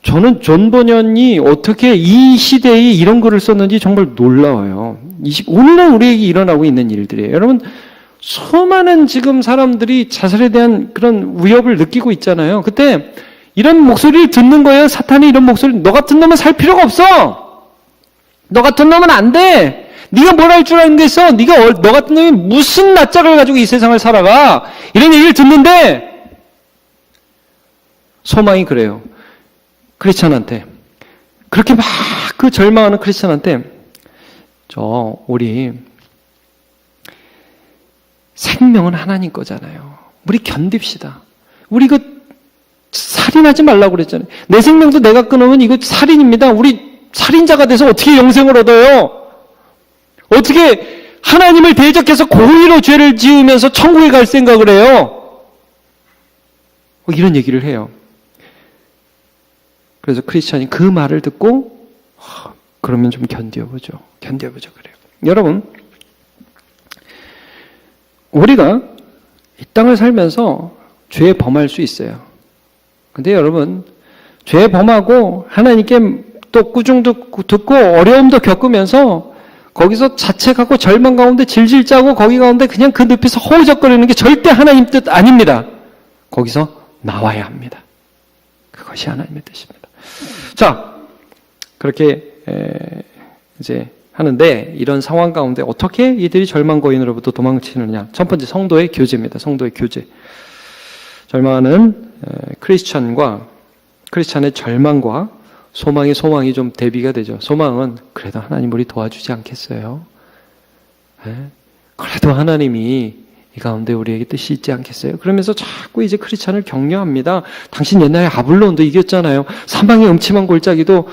저는 존 버년이 어떻게 이 시대에 이런 글을 썼는지 정말 놀라워요. 오늘날 우리에게 일어나고 있는 일들이에요. 여러분 수많은 지금 사람들이 자살에 대한 그런 위협을 느끼고 있잖아요. 그때 이런 목소리를 듣는 거예요. 사탄이 이런 목소리, 너 같은 놈은 살 필요가 없어. 너 같은 놈은 안 돼. 네가 뭘 할 줄 아는 게 있어. 너 같은 놈이 무슨 낯짝을 가지고 이 세상을 살아가. 이런 얘기를 듣는데 소망이 그래요. 크리스찬한테 그렇게 막 그 절망하는 크리스찬한테 우리 생명은 하나님 거잖아요. 우리 견딥시다. 우리 살인하지 말라고 그랬잖아요. 내 생명도 내가 끊으면 이거 살인입니다. 우리 살인자가 돼서 어떻게 영생을 얻어요? 어떻게 하나님을 대적해서 고의로 죄를 지으면서 천국에 갈 생각을 해요? 이런 얘기를 해요. 그래서 크리스찬이 그 말을 듣고 그러면 좀 견뎌보죠. 그래요. 여러분 우리가 이 땅을 살면서 죄에 범할 수 있어요. 근데 여러분 죄에 범하고 하나님께 또 꾸중도 듣고 어려움도 겪으면서 거기서 자책하고 절망 가운데 질질 짜고 거기 가운데 그냥 그 늪에서 허우적거리는 게 절대 하나님 뜻 아닙니다. 거기서 나와야 합니다. 그것이 하나님의 뜻입니다. 자, 그렇게 이제 하는데 이런 상황 가운데 어떻게 이들이 절망거인으로부터 도망치느냐. 첫 번째 성도의 교제입니다. 성도의 교제. 절망하는 크리스찬의 절망과 소망이 좀 대비가 되죠. 소망은 그래도 하나님 우리 도와주지 않겠어요? 그래도 하나님이 이 가운데 우리에게 뜻이 있지 않겠어요? 그러면서 자꾸 이제 크리스찬을 격려합니다. 당신 옛날에 아블론도 이겼잖아요. 사방의 음침한 골짜기도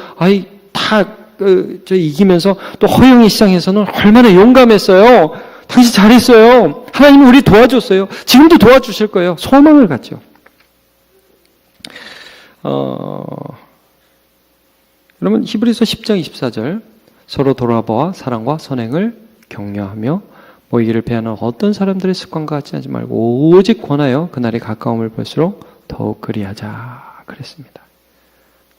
이기면서 또 허영의 시장에서는 얼마나 용감했어요. 당신 잘했어요. 하나님이 우리 도와줬어요. 지금도 도와주실 거예요. 소망을 갖죠. 여러분 히브리서 10장 24절 서로 돌아보아 사랑과 선행을 격려하며 모이기를 배하는 어떤 사람들의 습관과 같이 하지 말고 오직 권하여 그날이 가까움을 볼수록 더욱 그리하자 그랬습니다.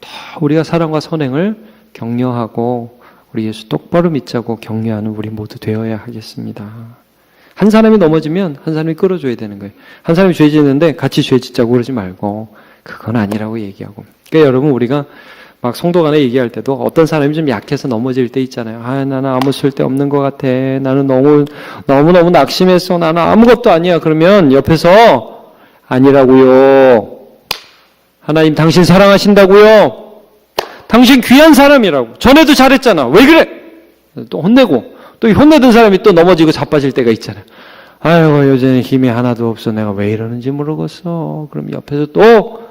더 우리가 사랑과 선행을 격려하고 우리 예수 똑바로 믿자고 격려하는 우리 모두 되어야 하겠습니다. 한 사람이 넘어지면 한 사람이 끌어줘야 되는 거예요. 한 사람이 죄 짓는데 같이 죄 짓자고 그러지 말고 그건 아니라고 얘기하고. 그러니까 여러분 우리가 막 성도 간에 얘기할 때도 어떤 사람이 좀 약해서 넘어질 때 있잖아요. 나는 아무 쓸데없는 것 같아. 나는 너무 낙심했어. 나는 아무것도 아니야. 그러면 옆에서 아니라고요. 하나님 당신 사랑하신다고요. 당신 귀한 사람이라고. 전에도 잘했잖아. 왜 그래? 또 혼내고 또 혼내던 사람이 또 넘어지고 자빠질 때가 있잖아요. 아이고 요즘에 힘이 하나도 없어. 내가 왜 이러는지 모르겠어. 그럼 옆에서 또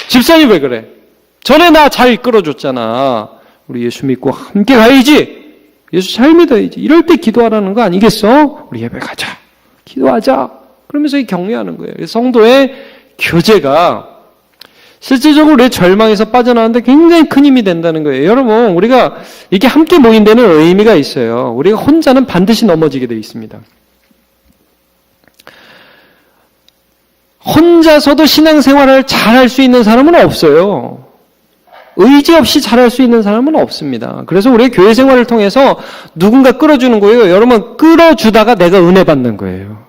집사님 왜 그래? 전에 나 잘 끌어줬잖아. 우리 예수 믿고 함께 가야지. 예수 잘 믿어야지. 이럴 때 기도하라는 거 아니겠어? 우리 예배 가자. 기도하자. 그러면서 격려하는 거예요. 성도의 교제가 실질적으로 우리 절망에서 빠져나오는데 굉장히 큰 힘이 된다는 거예요. 여러분, 우리가 이게 함께 모인 데는 의미가 있어요. 우리가 혼자는 반드시 넘어지게 되어 있습니다. 혼자서도 신앙생활을 잘할 수 있는 사람은 없어요. 의지 없이 잘할 수 있는 사람은 없습니다. 그래서 우리의 교회 생활을 통해서 누군가 끌어주는 거예요. 여러분, 끌어주다가 내가 은혜 받는 거예요.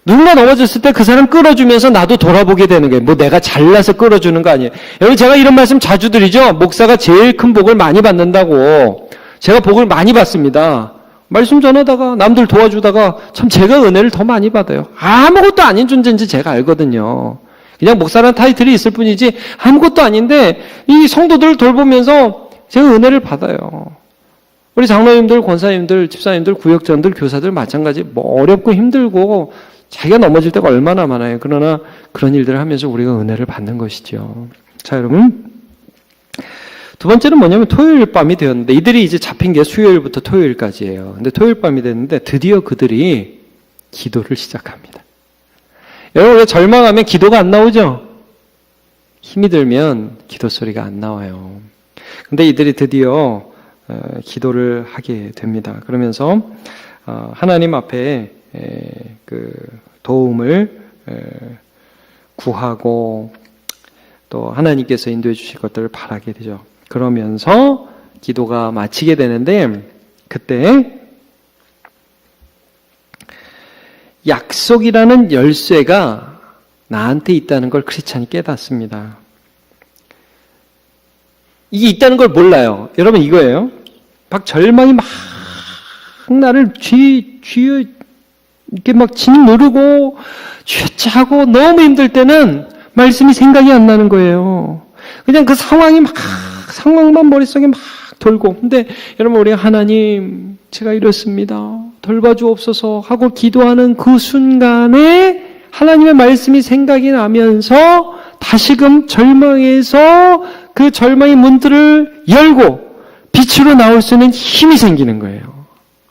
누군가 넘어졌을 때 그 사람 끌어주면서 나도 돌아보게 되는 거예요. 뭐 내가 잘나서 끌어주는 거 아니에요. 여러분, 제가 이런 말씀 자주 드리죠. 목사가 제일 큰 복을 많이 받는다고. 제가 복을 많이 받습니다. 말씀 전하다가 남들 도와주다가 참 제가 은혜를 더 많이 받아요. 아무것도 아닌 존재인지 제가 알거든요. 그냥 목사라는 타이틀이 있을 뿐이지 아무것도 아닌데 이 성도들을 돌보면서 제가 은혜를 받아요. 우리 장로님들, 권사님들, 집사님들, 구역장들, 교사들 마찬가지 뭐 어렵고 힘들고 자기가 넘어질 때가 얼마나 많아요. 그러나 그런 일들을 하면서 우리가 은혜를 받는 것이죠. 자, 여러분. 두 번째는 뭐냐면 토요일 밤이 되었는데 이들이 이제 잡힌 게 수요일부터 토요일까지예요. 근데 토요일 밤이 됐는데 드디어 그들이 기도를 시작합니다. 여러분, 우리가 절망하면 기도가 안 나오죠? 힘이 들면 기도 소리가 안 나와요. 근데 이들이 드디어 기도를 하게 됩니다. 그러면서 하나님 앞에 그 도움을 구하고 또 하나님께서 인도해 주실 것들을 바라게 되죠. 그러면서 기도가 마치게 되는데 그때 약속이라는 열쇠가 나한테 있다는 걸 크리스찬이 깨닫습니다. 이게 있다는 걸 몰라요. 여러분, 이거예요. 막 절망이 막 나를 이렇게 막 짓누르고 쥐어짜고 너무 힘들 때는 말씀이 생각이 안 나는 거예요. 그냥 그 상황만 머릿속에 막 돌고. 근데 여러분, 우리가 하나님, 제가 이렇습니다. 돌봐주옵소서 하고 기도하는 그 순간에 하나님의 말씀이 생각이 나면서 다시금 절망에서 그 절망의 문들을 열고 빛으로 나올 수 있는 힘이 생기는 거예요.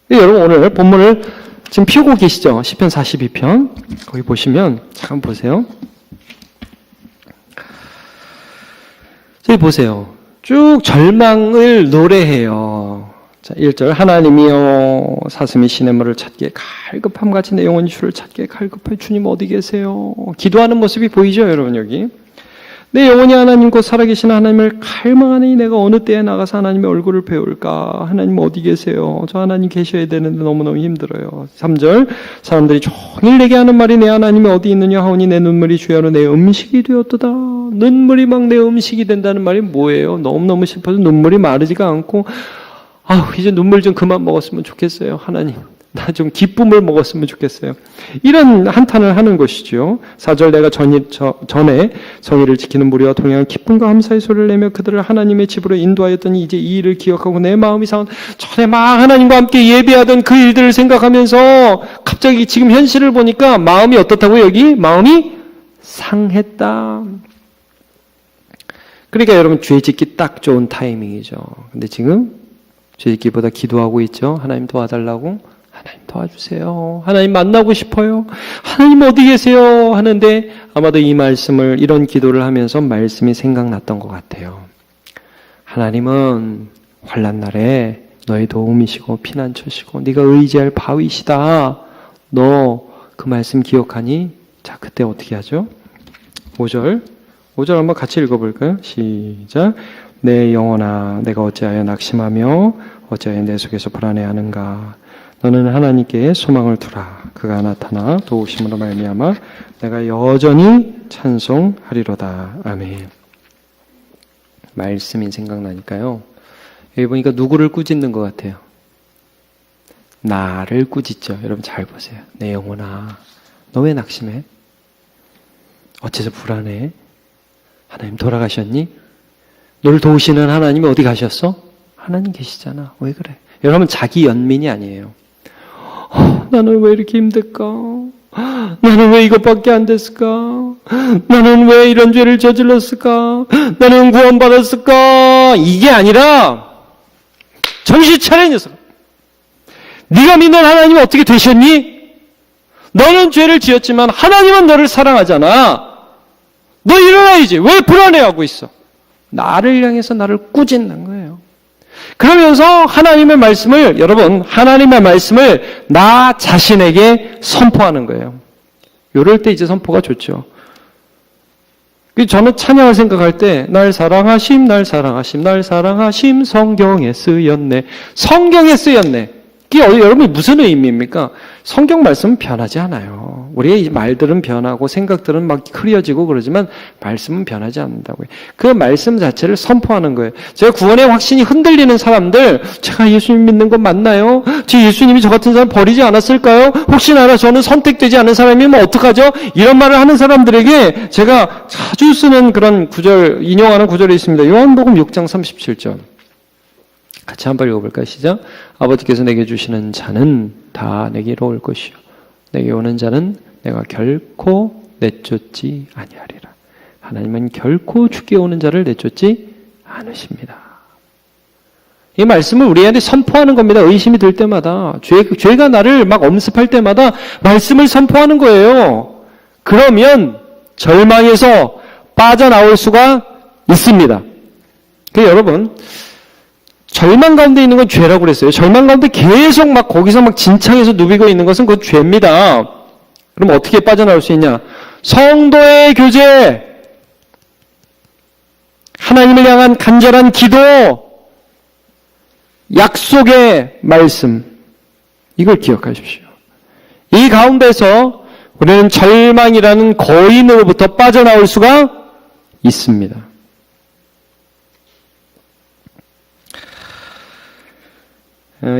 여러분, 오늘 본문을 지금 펴고 계시죠? 시편 42편. 거기 보시면 잠깐 보세요. 저기 보세요. 쭉 절망을 노래해요. 자, 1절. 하나님이여 사슴이 시냇물을 찾기에 갈급함같이 내 영혼이 주를 찾기에 갈급해. 주님 어디 계세요? 기도하는 모습이 보이죠, 여러분, 여기. 내 영혼이 하나님 곧 살아계신 하나님을 갈망하니 내가 어느 때에 나가서 하나님의 얼굴을 배울까? 하나님 어디 계세요? 저 하나님 계셔야 되는데 너무너무 힘들어요. 3절. 사람들이 종일 내게 하는 말이 내 하나님이 어디 있느냐 하오니 내 눈물이 주야로 내 음식이 되었도다. 눈물이 막 내 음식이 된다는 말이 뭐예요? 너무너무 슬퍼서 눈물이 마르지가 않고 이제 눈물 좀 그만 먹었으면 좋겠어요. 하나님, 나 좀 기쁨을 먹었으면 좋겠어요. 이런 한탄을 하는 것이죠. 4절. 내가 전에 정의를 지키는 무리와 동행한 기쁨과 감사의 소리를 내며 그들을 하나님의 집으로 인도하였더니 이제 이 일을 기억하고 내 마음이 상한. 전에 막 하나님과 함께 예배하던 그 일들을 생각하면서 갑자기 지금 현실을 보니까 마음이 어떻다고? 여기 마음이 상했다. 그러니까 여러분, 죄짓기 딱 좋은 타이밍이죠. 근데 지금 죄짓기보다 기도하고 있죠. 하나님 도와달라고. 하나님 도와주세요. 하나님 만나고 싶어요. 하나님 어디 계세요? 하는데 아마도 이 말씀을, 이런 기도를 하면서 말씀이 생각났던 것 같아요. 하나님은 환난날에 너의 도움이시고 피난처시고 네가 의지할 바위시다. 너 그 말씀 기억하니? 자, 그때 어떻게 하죠? 5절 한번 같이 읽어볼까요? 시작. 내 영혼아, 내가 어찌하여 낙심하며 어찌하여 내 속에서 불안해하는가? 너는 하나님께 소망을 두라. 그가 나타나 도우심으로 말미암아 내가 여전히 찬송하리로다. 아멘. 말씀이 생각나니까요. 여기 보니까 누구를 꾸짖는 것 같아요? 나를 꾸짖죠. 여러분 잘 보세요. 내 영혼아, 너 왜 낙심해? 어째서 불안해? 하나님 돌아가셨니? 너를 도우시는 하나님이 어디 가셨어? 하나님 계시잖아. 왜 그래? 여러분, 자기 연민이 아니에요. 나는 왜 이렇게 힘들까? 나는 왜 이것밖에 안 됐을까? 나는 왜 이런 죄를 저질렀을까? 나는 구원받았을까? 이게 아니라 정신 차려, 이 녀석. 네가 믿는 하나님이 어떻게 되셨니? 너는 죄를 지었지만 하나님은 너를 사랑하잖아. 너 일어나야지. 왜 불안해하고 있어? 나를 향해서 나를 꾸짖는 거예요. 그러면서 하나님의 말씀을, 여러분, 하나님의 말씀을 나 자신에게 선포하는 거예요. 이럴 때 이제 선포가 좋죠. 저는 찬양을 생각할 때, 날 사랑하심, 날 사랑하심, 날 사랑하심, 성경에 쓰였네. 성경에 쓰였네. 이게 여러분이 무슨 의미입니까? 성경 말씀은 변하지 않아요. 우리의 말들은 변하고 생각들은 막 흐려지고 그러지만 말씀은 변하지 않는다고요. 그 말씀 자체를 선포하는 거예요. 제가 구원의 확신이 흔들리는 사람들, 제가 예수님 믿는 건 맞나요? 제 예수님이 저 같은 사람 버리지 않았을까요? 혹시나 저는 선택되지 않은 사람이면 어떡하죠? 이런 말을 하는 사람들에게 제가 자주 쓰는 그런 구절, 인용하는 구절이 있습니다. 요한복음 6장 37절. 같이 한번 읽어볼까요? 시작. 아버지께서 내게 주시는 자는 다 내게로 올 것이요 내게 오는 자는 내가 결코 내쫓지 아니하리라. 하나님은 결코 주께 오는 자를 내쫓지 않으십니다. 이 말씀을 우리한테 선포하는 겁니다. 의심이 들 때마다, 죄가 나를 막 엄습할 때마다 말씀을 선포하는 거예요. 그러면 절망에서 빠져나올 수가 있습니다. 여러분, 절망 가운데 있는 건 죄라고 그랬어요. 절망 가운데 계속 막 거기서 막 진창에서 누비고 있는 것은 그건 죄입니다. 그럼 어떻게 빠져나올 수 있냐? 성도의 교제, 하나님을 향한 간절한 기도, 약속의 말씀, 이걸 기억하십시오. 이 가운데서 우리는 절망이라는 거인으로부터 빠져나올 수가 있습니다.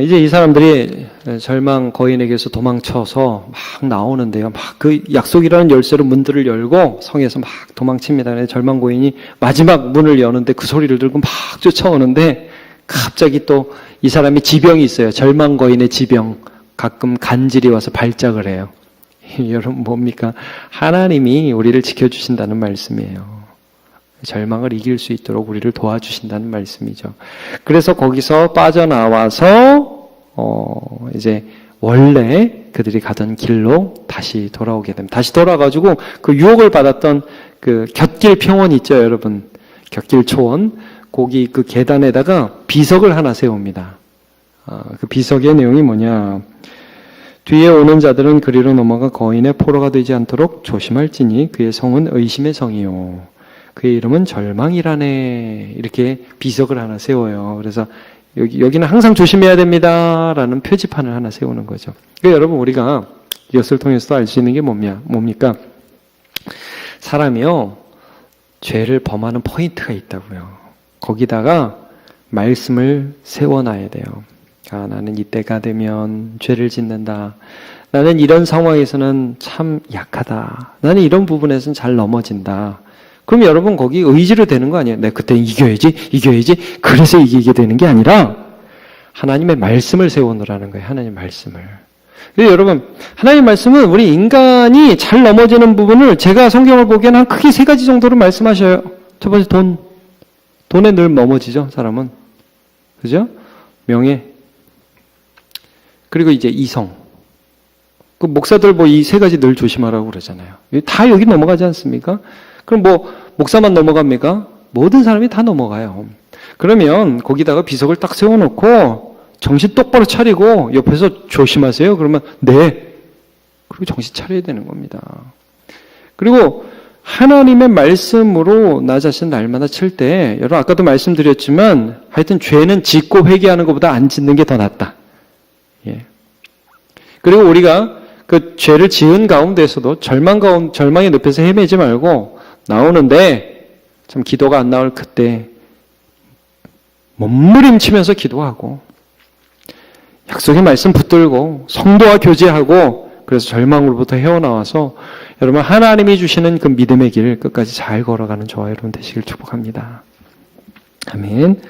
이제 이 사람들이 절망 거인에게서 도망쳐서 막 나오는데요. 막 그 약속이라는 열쇠로 문들을 열고 성에서 막 도망칩니다. 절망 거인이 마지막 문을 여는데 그 소리를 들고 막 쫓아오는데 갑자기 또 이 사람이 지병이 있어요. 절망 거인의 지병. 가끔 간질이 와서 발작을 해요. 여러분 뭡니까? 하나님이 우리를 지켜주신다는 말씀이에요. 절망을 이길 수 있도록 우리를 도와주신다는 말씀이죠. 그래서 거기서 빠져나와서 이제 원래 그들이 가던 길로 다시 돌아오게 됩니다. 다시 돌아가지고 그 유혹을 받았던 그 곁길 평원 있죠, 여러분. 곁길 초원. 거기 그 계단에다가 비석을 하나 세웁니다. 그 비석의 내용이 뭐냐? 뒤에 오는 자들은 그리로 넘어가 거인의 포로가 되지 않도록 조심할지니 그의 성은 의심의 성이요. 그의 이름은 절망이라네. 이렇게 비석을 하나 세워요. 그래서 여기는 항상 조심해야 됩니다라는 표지판을 하나 세우는 거죠. 그러니까 여러분 우리가 이것을 통해서 알 수 있는 게 뭡니까? 사람이요. 죄를 범하는 포인트가 있다고요. 거기다가 말씀을 세워놔야 돼요. 나는 이때가 되면 죄를 짓는다. 나는 이런 상황에서는 참 약하다. 나는 이런 부분에서는 잘 넘어진다. 그럼 여러분 거기 의지로 되는 거 아니에요? 내가 그때 이겨야지. 그래서 이기게 되는 게 아니라 하나님의 말씀을 세워놓으라는 거예요. 하나님의 말씀을. 그래서 여러분 하나님의 말씀은 우리 인간이 잘 넘어지는 부분을 제가 성경을 보기에는 한 크게 3가지 정도로 말씀하셔요. 첫 번째 돈에 늘 넘어지죠. 사람은. 그죠? 명예. 그리고 이제 이성. 그 목사들 이 3가지 늘 조심하라고 그러잖아요. 다 여기 넘어가지 않습니까? 그럼 목사만 넘어갑니까? 모든 사람이 다 넘어가요. 그러면 거기다가 비석을 딱 세워놓고 정신 똑바로 차리고 옆에서 조심하세요. 그러면 네. 그리고 정신 차려야 되는 겁니다. 그리고 하나님의 말씀으로 나 자신 날마다 칠 때 여러분 아까도 말씀드렸지만 하여튼 죄는 짓고 회개하는 것보다 안 짓는 게 더 낫다. 예. 그리고 우리가 그 죄를 지은 가운데서도 절망의 늪에서 헤매지 말고 나오는데 참 기도가 안 나올 그때 몸부림치면서 기도하고 약속의 말씀 붙들고 성도와 교제하고 그래서 절망으로부터 헤어나와서 여러분 하나님이 주시는 그 믿음의 길 끝까지 잘 걸어가는 저와 여러분 되시길 축복합니다. 아멘.